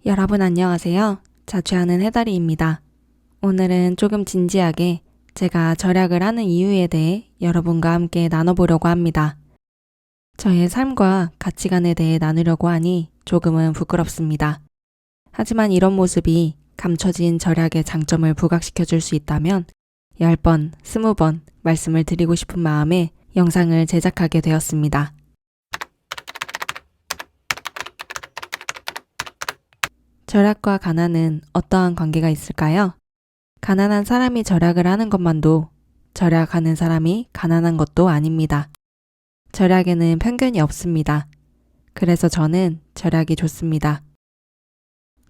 여러분 안녕하세요. 자취하는 해다리입니다. 오늘은 조금 진지하게 제가 절약을 하는 이유에 대해 여러분과 함께 나눠보려고 합니다. 저의 삶과 가치관에 대해 나누려고 하니 조금은 부끄럽습니다. 하지만 이런 모습이 감춰진 절약의 장점을 부각시켜 줄 수 있다면 10번, 20번 말씀을 드리고 싶은 마음에 영상을 제작하게 되었습니다. 절약과 가난은 어떠한 관계가 있을까요? 가난한 사람이 절약을 하는 것만도 절약하는 사람이 가난한 것도 아닙니다. 절약에는 편견이 없습니다. 그래서 저는 절약이 좋습니다.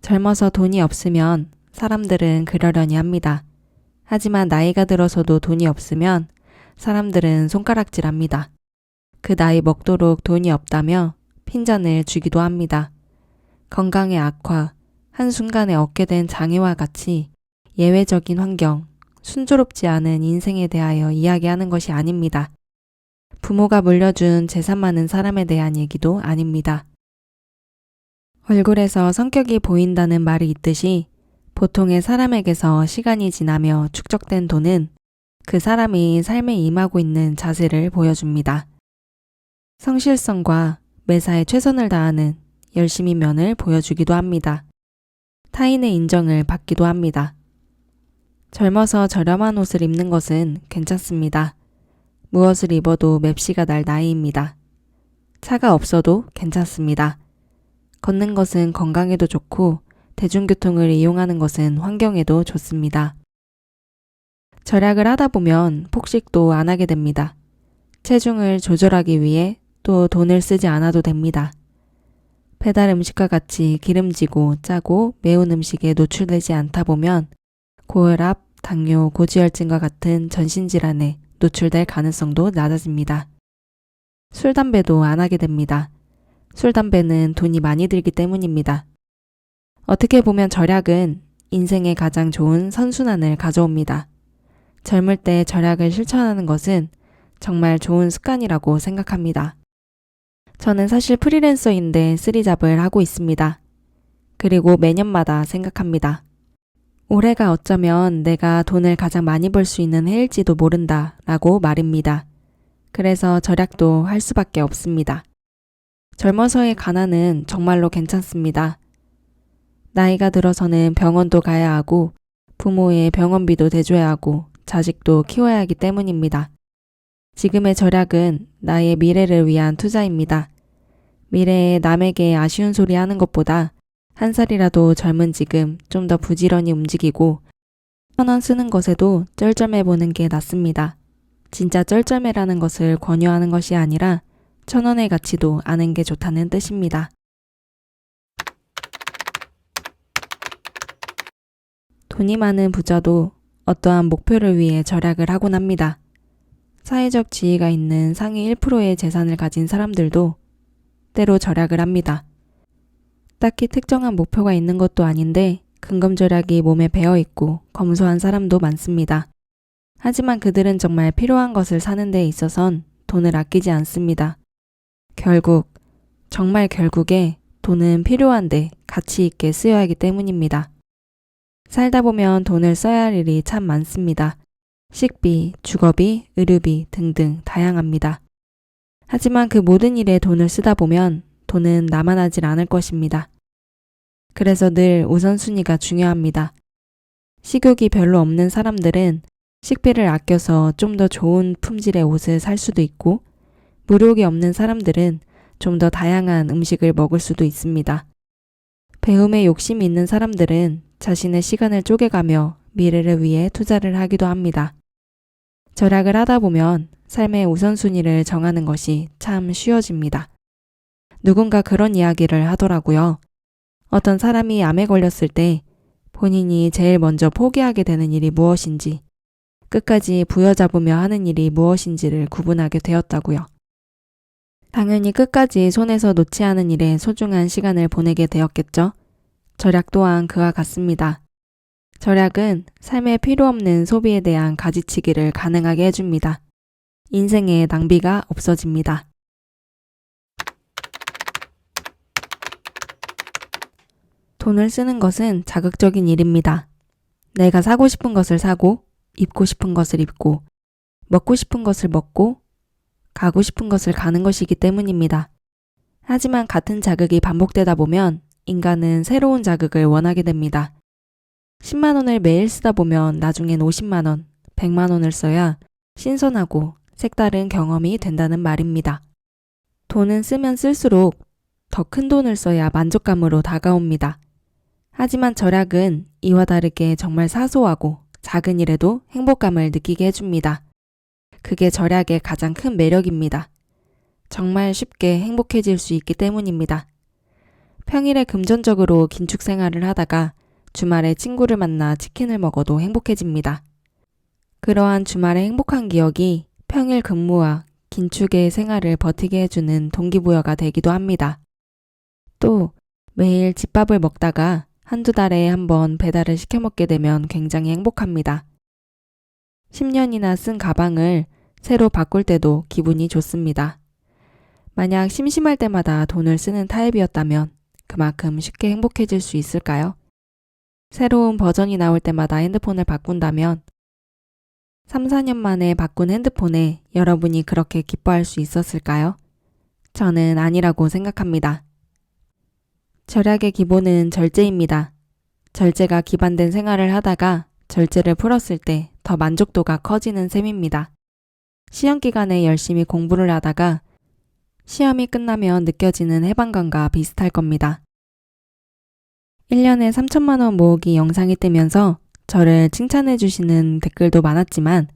젊어서 돈이 없으면 사람들은 그러려니 합니다. 하지만 나이가 들어서도 돈이 없으면 사람들은 손가락질합니다. 그 나이 먹도록 돈이 없다며 핀잔을 주기도 합니다. 건강의 악화, 한순간에 얻게 된 장애와 같이 예외적인 환경, 순조롭지 않은 인생에 대하여 이야기하는 것이 아닙니다. 부모가 물려준 재산 많은 사람에 대한 얘기도 아닙니다. 얼굴에서 성격이 보인다는 말이 있듯이 보통의 사람에게서 시간이 지나며 축적된 돈은 그 사람이 삶에 임하고 있는 자세를 보여줍니다. 성실성과 매사에 최선을 다하는 열심히 면을 보여주기도 합니다. 타인의 인정을 받기도 합니다. 젊어서 저렴한 옷을 입는 것은 괜찮습니다. 무엇을 입어도 맵시가 날 나이입니다. 차가 없어도 괜찮습니다. 걷는 것은 건강에도 좋고 대중교통을 이용하는 것은 환경에도 좋습니다. 절약을 하다 보면 폭식도 안 하게 됩니다. 체중을 조절하기 위해 또 돈을 쓰지 않아도 됩니다. 배달 음식과 같이 기름지고 짜고 매운 음식에 노출되지 않다 보면 고혈압, 당뇨, 고지혈증과 같은 전신질환에 노출될 가능성도 낮아집니다. 술, 담배도 안 하게 됩니다. 술, 담배는 돈이 많이 들기 때문입니다. 어떻게 보면 절약은 인생에 가장 좋은 선순환을 가져옵니다. 젊을 때 절약을 실천하는 것은 정말 좋은 습관이라고 생각합니다. 저는 사실 프리랜서인데 쓰리잡을 하고 있습니다. 그리고 매년마다 생각합니다. 올해가 어쩌면 내가 돈을 가장 많이 벌 수 있는 해일지도 모른다 라고 말입니다. 그래서 절약도 할 수밖에 없습니다. 젊어서의 가난은 정말로 괜찮습니다. 나이가 들어서는 병원도 가야 하고 부모의 병원비도 대줘야 하고 자식도 키워야 하기 때문입니다. 지금의 절약은 나의 미래를 위한 투자입니다. 미래에 남에게 아쉬운 소리 하는 것보다 한 살이라도 젊은 지금 좀 더 부지런히 움직이고 1,000원 쓰는 것에도 쩔쩔매 보는 게 낫습니다. 진짜 쩔쩔매라는 것을 권유하는 것이 아니라 1,000원의 가치도 아는 게 좋다는 뜻입니다. 돈이 많은 부자도 어떠한 목표를 위해 절약을 하곤 합니다. 사회적 지위가 있는 상위 1%의 재산을 가진 사람들도 때로 절약을 합니다. 딱히 특정한 목표가 있는 것도 아닌데 근검절약이 몸에 배어있고 검소한 사람도 많습니다. 하지만 그들은 정말 필요한 것을 사는 데 있어선 돈을 아끼지 않습니다. 정말 결국에 돈은 필요한데 가치 있게 쓰여야 하기 때문입니다. 살다 보면 돈을 써야 할 일이 참 많습니다. 식비, 주거비, 의료비 등등 다양합니다. 하지만 그 모든 일에 돈을 쓰다 보면 돈은 남아나질 않을 것입니다. 그래서 늘 우선순위가 중요합니다. 식욕이 별로 없는 사람들은 식비를 아껴서 좀 더 좋은 품질의 옷을 살 수도 있고 물욕이 없는 사람들은 좀 더 다양한 음식을 먹을 수도 있습니다. 배움에 욕심이 있는 사람들은 자신의 시간을 쪼개가며 미래를 위해 투자를 하기도 합니다. 절약을 하다 보면 삶의 우선순위를 정하는 것이 참 쉬워집니다. 누군가 그런 이야기를 하더라고요. 어떤 사람이 암에 걸렸을 때 본인이 제일 먼저 포기하게 되는 일이 무엇인지, 끝까지 부여잡으며 하는 일이 무엇인지를 구분하게 되었다고요. 당연히 끝까지 손에서 놓지 않은 일에 소중한 시간을 보내게 되었겠죠. 절약 또한 그와 같습니다. 절약은 삶에 필요 없는 소비에 대한 가지치기를 가능하게 해줍니다. 인생의 낭비가 없어집니다. 돈을 쓰는 것은 자극적인 일입니다. 내가 사고 싶은 것을 사고, 입고 싶은 것을 입고, 먹고 싶은 것을 먹고, 가고 싶은 것을 가는 것이기 때문입니다. 하지만 같은 자극이 반복되다 보면 인간은 새로운 자극을 원하게 됩니다. 10만 원을 매일 쓰다 보면 나중엔 50만 원, 100만 원을 써야 신선하고 색다른 경험이 된다는 말입니다. 돈은 쓰면 쓸수록 더 큰 돈을 써야 만족감으로 다가옵니다. 하지만 절약은 이와 다르게 정말 사소하고 작은 일에도 행복감을 느끼게 해줍니다. 그게 절약의 가장 큰 매력입니다. 정말 쉽게 행복해질 수 있기 때문입니다. 평일에 금전적으로 긴축 생활을 하다가 주말에 친구를 만나 치킨을 먹어도 행복해집니다. 그러한 주말의 행복한 기억이 평일 근무와 긴축의 생활을 버티게 해주는 동기부여가 되기도 합니다. 또 매일 집밥을 먹다가 한두 달에 한 번 배달을 시켜 먹게 되면 굉장히 행복합니다. 10년이나 쓴 가방을 새로 바꿀 때도 기분이 좋습니다. 만약 심심할 때마다 돈을 쓰는 타입이었다면 그만큼 쉽게 행복해질 수 있을까요? 새로운 버전이 나올 때마다 핸드폰을 바꾼다면 3, 4년 만에 바꾼 핸드폰에 여러분이 그렇게 기뻐할 수 있었을까요? 저는 아니라고 생각합니다. 절약의 기본은 절제입니다. 절제가 기반된 생활을 하다가 절제를 풀었을 때 더 만족도가 커지는 셈입니다. 시험 기간에 열심히 공부를 하다가 시험이 끝나면 느껴지는 해방감과 비슷할 겁니다. 1년에 3천만 원 모으기 영상이 뜨면서 저를 칭찬해 주시는 댓글도 많았지만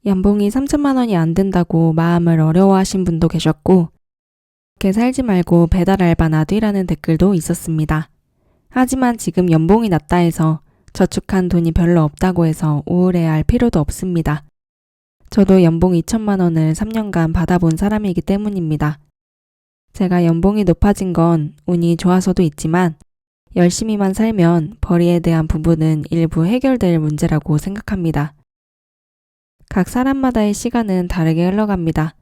연봉이 3천만 원이 안 된다고 마음을 어려워하신 분도 계셨고 그렇게 살지 말고 배달 알바나 뛰라는 댓글도 있었습니다. 하지만 지금 연봉이 낮다 해서 저축한 돈이 별로 없다고 해서 우울해할 필요도 없습니다. 저도 연봉 2천만 원을 3년간 받아본 사람이기 때문입니다. 제가 연봉이 높아진 건 운이 좋아서도 있지만 열심히만 살면 벌이에 대한 부분은 일부 해결될 문제라고 생각합니다. 각 사람마다의 시간은 다르게 흘러갑니다.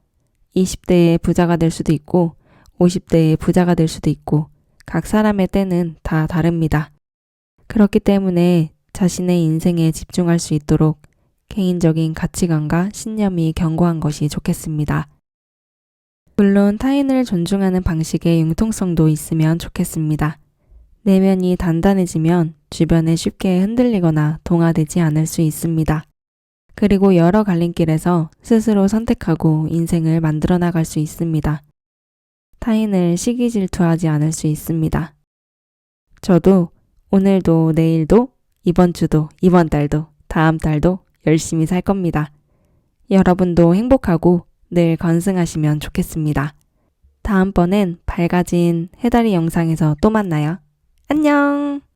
20대에 부자가 될 수도 있고 50대에 부자가 될 수도 있고 각 사람의 때는 다 다릅니다. 그렇기 때문에 자신의 인생에 집중할 수 있도록 개인적인 가치관과 신념이 견고한 것이 좋겠습니다. 물론 타인을 존중하는 방식의 융통성도 있으면 좋겠습니다. 내면이 단단해지면 주변에 쉽게 흔들리거나 동화되지 않을 수 있습니다. 그리고 여러 갈림길에서 스스로 선택하고 인생을 만들어 나갈 수 있습니다. 타인을 시기 질투하지 않을 수 있습니다. 저도 오늘도 내일도 이번 주도 이번 달도 다음 달도 열심히 살 겁니다. 여러분도 행복하고 늘 건승하시면 좋겠습니다. 다음번엔 밝아진 해달이 영상에서 또 만나요. 안녕!